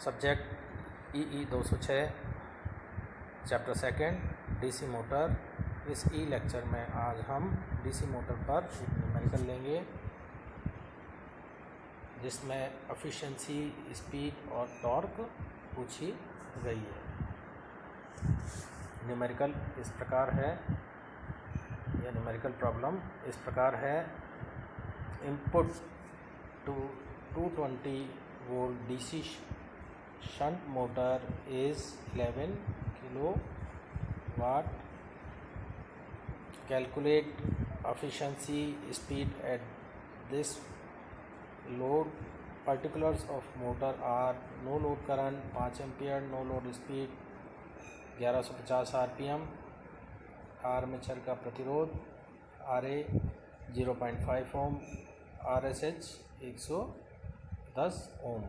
Subject EE 206 chapter second DC motor. इस lecture में आज हम डीसी मोटर पर एक न्यूमेरिकल लेंगे जिसमें एफिशिएंसी, स्पीड और टॉर्क पूछी गई है। न्यूमेरिकल इस प्रकार है, यह न्यूमेरिकल प्रॉब्लम इस प्रकार है। Input to 220 volt DC shunt motor is 11 kilowatt. Calculate efficiency, speed at this load. Particulars of motor are no load current 5 ampere, no load speed 1150 rpm, armature का प्रतिरोध RA 0.5 ओम, RSH 110 ओम।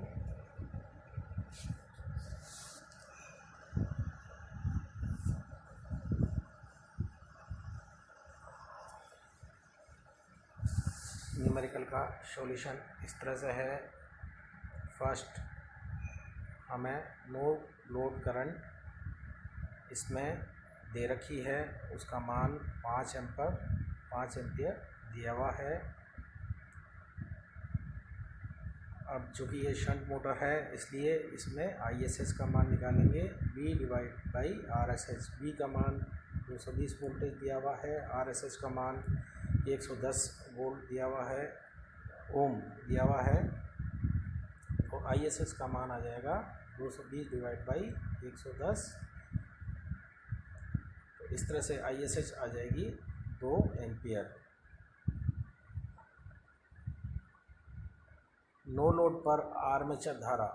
Numerical का solution इस तरह से है। First हमें no load current इसमें दे रखी है, उसका मान 5 एम्पियर दिया हुआ है। अब चूँकि ये शंट मोटर है इसलिए इसमें ISS का मान निकालेंगे, V divide by RSH। V का मान 220 वोल्टेज दिया हुआ है, RSH का मान 110 वोल्ट दिया हुआ है, ओम दिया हुआ है, और ISS का मान आ जाएगा 220 डिवाइड बाई 110। तो इस तरह से ISH आ जाएगी 2 एम्पियर। नो लोड पर आर्मेचर धारा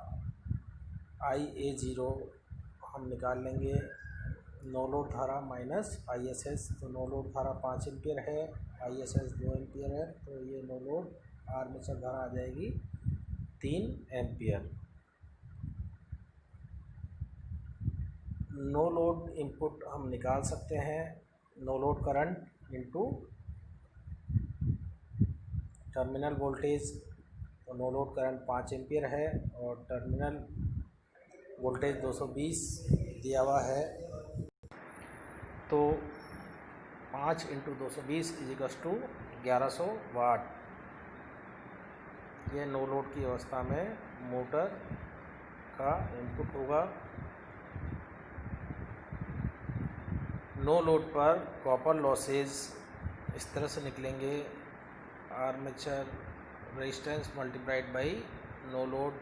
IA0 हम निकाल लेंगे, नो लोड धारा माइनस ISS। तो नो लोड धारा 5 एम्पियर है, ISS 2 एम्पियर है, तो ये नो लोड आर्मेचर धारा आ जाएगी 3 एम्पियर। नो लोड इनपुट हम निकाल सकते हैं, no load current into terminal voltage. तो नो लोड करंट 5 एम्पियर है और टर्मिनल वोल्टेज 220 दिया हुआ है। तो 5 × 220 = 1100 वाट। ये नो लोड की अवस्था में मोटर का इनपुट होगा। नो लोड पर कॉपर लॉसेज इस तरह से निकलेंगे, armature resistance multiplied by no load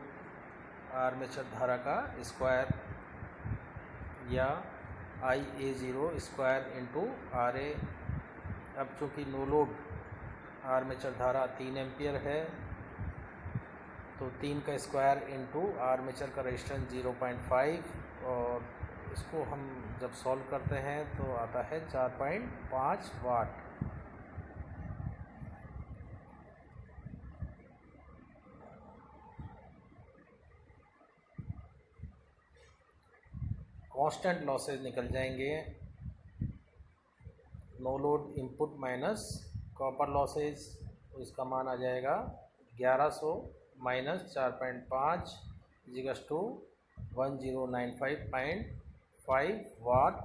armature धारा का स्क्वायर, या IA0 स्क्वायर इंटू RA। अब चूँकि नो लोड आर्मेचर धारा 3 एम्पियर है तो 3 का स्क्वायर इंटू आर्मेचर का रेजिस्टेंस 0.5, और इसको हम जब सॉल्व करते हैं तो आता है 4.5 वाट। कांस्टेंट लॉसेज निकल जाएंगे, no load input minus copper losses, तो इसका मान आ जाएगा 1100 माइनस 4.5 = 1095.5 वाट।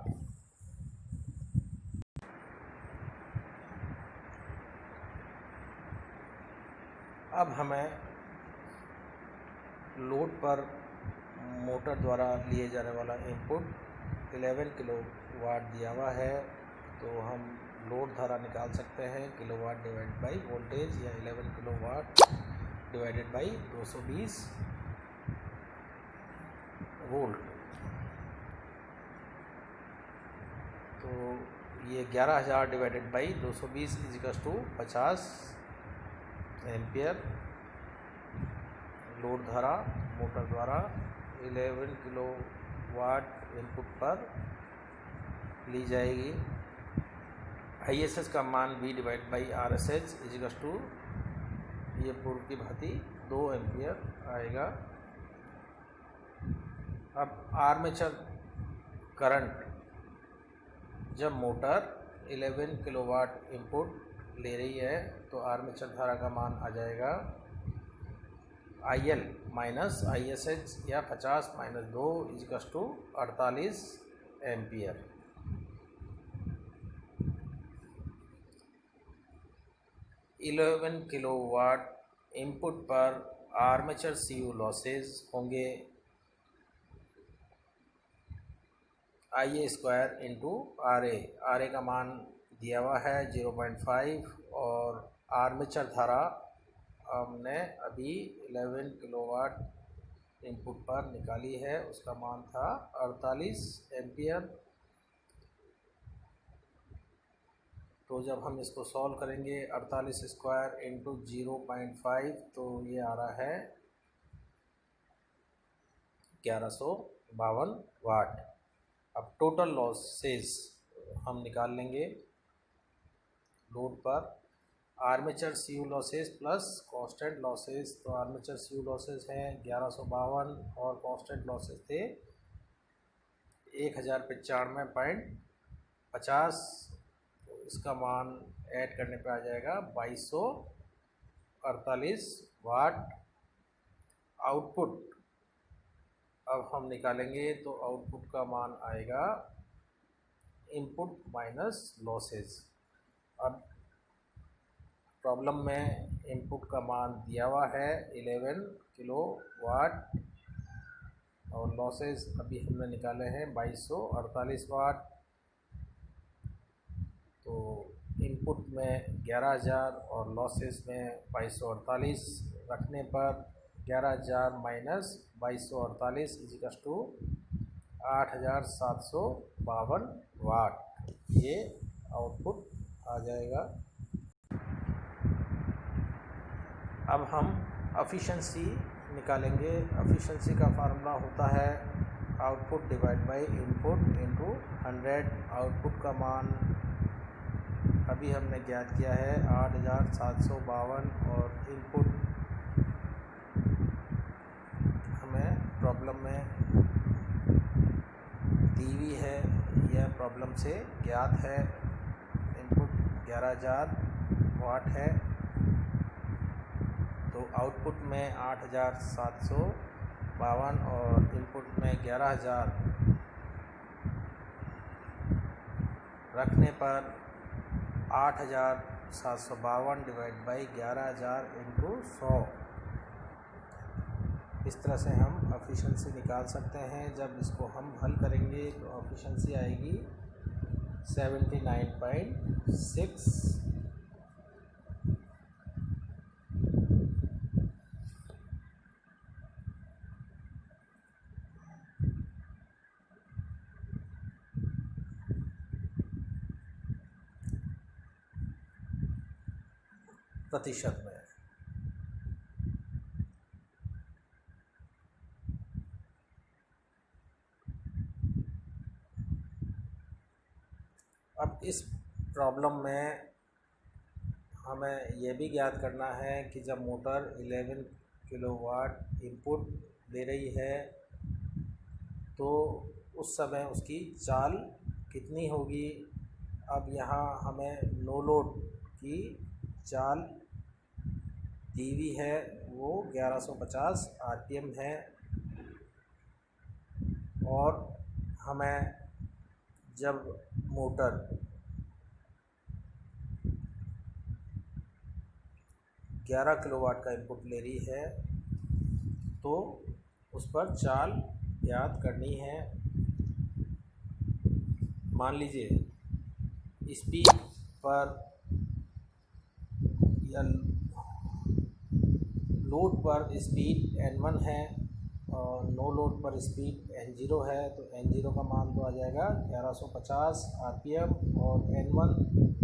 अब हमें लोड पर मोटर द्वारा लिए जाने वाला इनपुट 11 किलोवाट दिया हुआ है, तो हम लोड धारा निकाल सकते हैं किलोवाट डिवाइड बाई वोल्टेज, या 11 किलोवाट डिवाइडेड बाई 220 वोल्ट। तो ये 11,000 डिवाइडेड बाई 220 = 50 एम्पियर लोड धारा मोटर द्वारा 11 किलोवाट इनपुट पर ली जाएगी। ISS का मान V डिवाइड बाई RSH = ये पूर्व की भांति 2 एम्पियर आएगा। अब आर्मेचर करंट जब मोटर 11 किलोवाट इनपुट ले रही है तो आर्मेचर धारा का मान आ जाएगा IL माइनस ISH या 50 minus 2 equals to 48 ampere. Kilowatt input पर आर्मेचर CU लॉसेज होंगे IA² इंटू RA का मान दिया हुआ है 0.5 और आर्मेचर धारा हमने अभी 11 किलोवाट इनपुट पर निकाली है, उसका मान था 48 एम्पियर। तो जब हम इसको सॉल्व करेंगे 48² इंटू 0.5 तो ये आ रहा है 1152 वाट। अब टोटल लॉसेस हम निकाल लेंगे लोड पर, armature CU losses plus constant losses. तो आर्मेचर CU लॉसेस हैं 1152 और कांस्टेंट लॉसेस थे 1095.50। तो इसका मान ऐड करने पे आ जाएगा 2248 वाट। आउटपुट अब हम निकालेंगे तो आउटपुट का मान आएगा इनपुट माइनस लॉसेस। अब प्रॉब्लम में इनपुट का मान दिया हुआ है 11 किलोवाट और लॉसेस अभी हमने निकाले हैं 2248 वाट। तो इनपुट में 11000 और लॉसेस में 2248 रखने पर 11000 माइनस 2248 इजिकल्स टू 8752 वाट, ये आउटपुट आ जाएगा। अब हम एफिशिएंसी निकालेंगे। एफिशिएंसी का फार्मूला होता है output divide by input into 100। Output का मान अभी हमने ज्ञात किया है 8752 और इनपुट हमें प्रॉब्लम में दी हुई है, यह प्रॉब्लम से ज्ञात है। इनपुट 11000 वाट है तो आउटपुट में 8752 और इनपुट में 11000 रखने पर 8752 डिवाइड बाई 11000 इंटू 100। इस तरह से हम एफिशिएंसी निकाल सकते हैं। जब इसको हम हल करेंगे तो एफिशिएंसी आएगी 79.6। प्रतिशत में। अब इस प्रॉब्लम में हमें यह भी ज्ञात करना है कि जब मोटर 11 किलोवाट इनपुट दे रही है तो उस समय उसकी चाल कितनी होगी। अब यहाँ हमें नो लोड की चाल दी हुई है, वो 1150 RPM है और हमें जब मोटर 11 किलोवाट का इनपुट ले रही है तो उस पर चाल ज्ञात करनी है। मान लीजिए स्पीड पर या लोड पर स्पीड N1 है और नो लोड पर स्पीड N0 है, तो N0 का मान तो आ जाएगा 1150 RPM और N1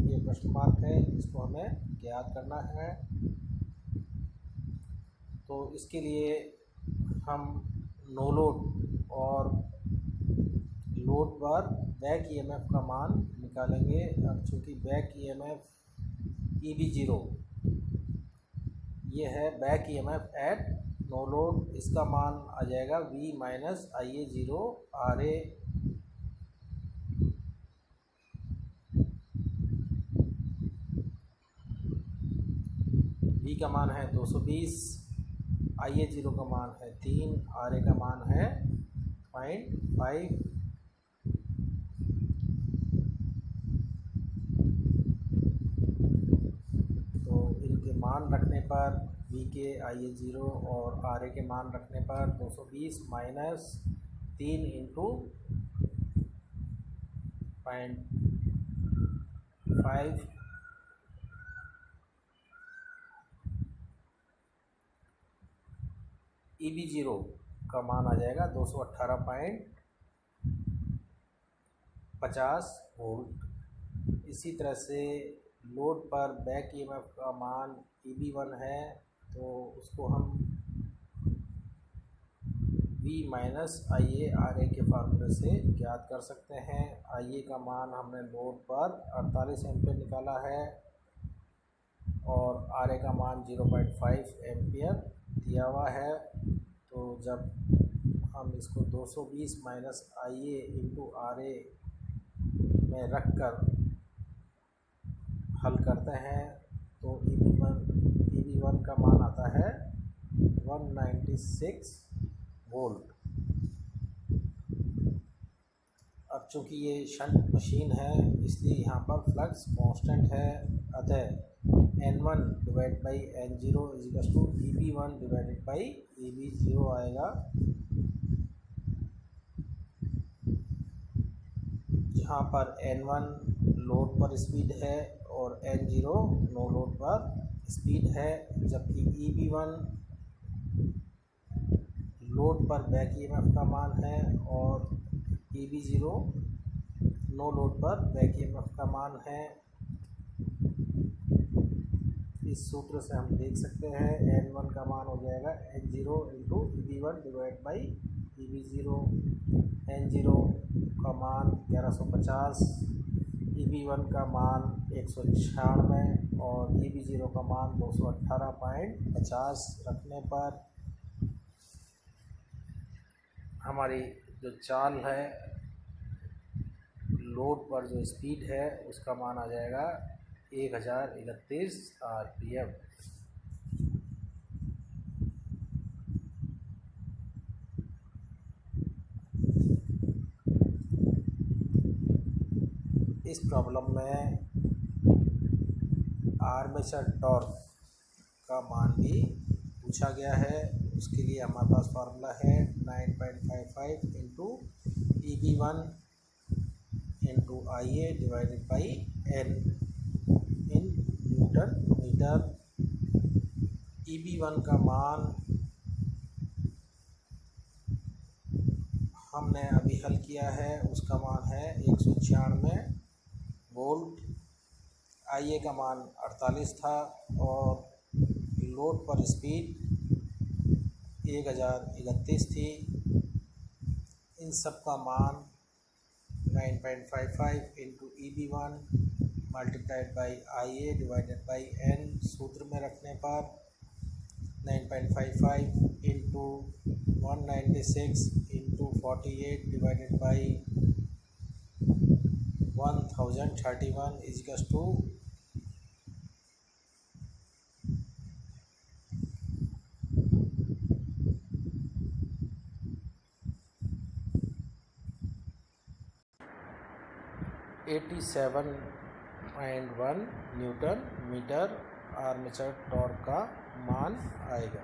ये प्रश्न मार्क है, इसको हमें ज्ञात करना है। तो इसके लिए हम नो लोड और लोड पर बैक EMF का मान निकालेंगे। अब चूँकि बैक EMF EB0 ये है back EMF at no load, इसका मान आ जाएगा V minus IA0 RA। V का मान है 220, IA0 का मान है 3, RA का मान है 0.5। तो इनके मान रखने पर V के IA0 और RA के मान रखने पर 220 माइनस 3 इंटू 0.5 EB0 का मान आ जाएगा 218.50 वोल्ट। इसी तरह से लोड पर बैक EMF का मान EB1 है, तो उसको हम V माइनस IA के फार्मूले से ज्ञात कर सकते हैं। IA का मान हमने लोड पर 48 एम्पियर निकाला है और RA का मान 0.5 एम्पियर दिया हुआ है। तो जब हम इसको 220 माइनस IA इंटू RA में रख कर हल करते हैं तो EB1 का मान आता है 196 वोल्ट। अब चूँकि ये शंट मशीन है इसलिए यहाँ पर फ्लक्स कांस्टेंट है, अतः N1 divide by N0 equals to EB1 divided by EB0 आएगा, जहाँ पर N1 लोड पर स्पीड है और N0 नो लोड पर स्पीड है, जबकि EB1 लोड पर बैक EMF का मान है और EB0 नो लोड पर बैक EMF का मान है। इस सूत्र से हम देख सकते हैं N1 का मान हो जाएगा N0 into EB1 divide by EB0। N0 का मान 1150, EB1 का मान 196 और EB0 का मान 218.50 रखने पर हमारी जो चाल है लोड पर जो स्पीड है उसका मान आ जाएगा 1031 RPM। इस प्रॉब्लम में आर्मेचर टॉर्क का मान भी पूछा गया है। उसके लिए हमारे पास फार्मूला है 9.55 into EB1 into IA divided by N in newton metre. EB1 का मान हमने अभी हल किया है, उसका मान है 196 वोल्ट। IA का मान 48 था और लोड पर स्पीड 1031 थी। इन सब का मान 9.55 into EB1 multiplied by IA divided by N सूत्र में रखने पर 9.55 into 196 into 48 divided by 1031 equals to 87.1 newton metre armature torque का मान आएगा।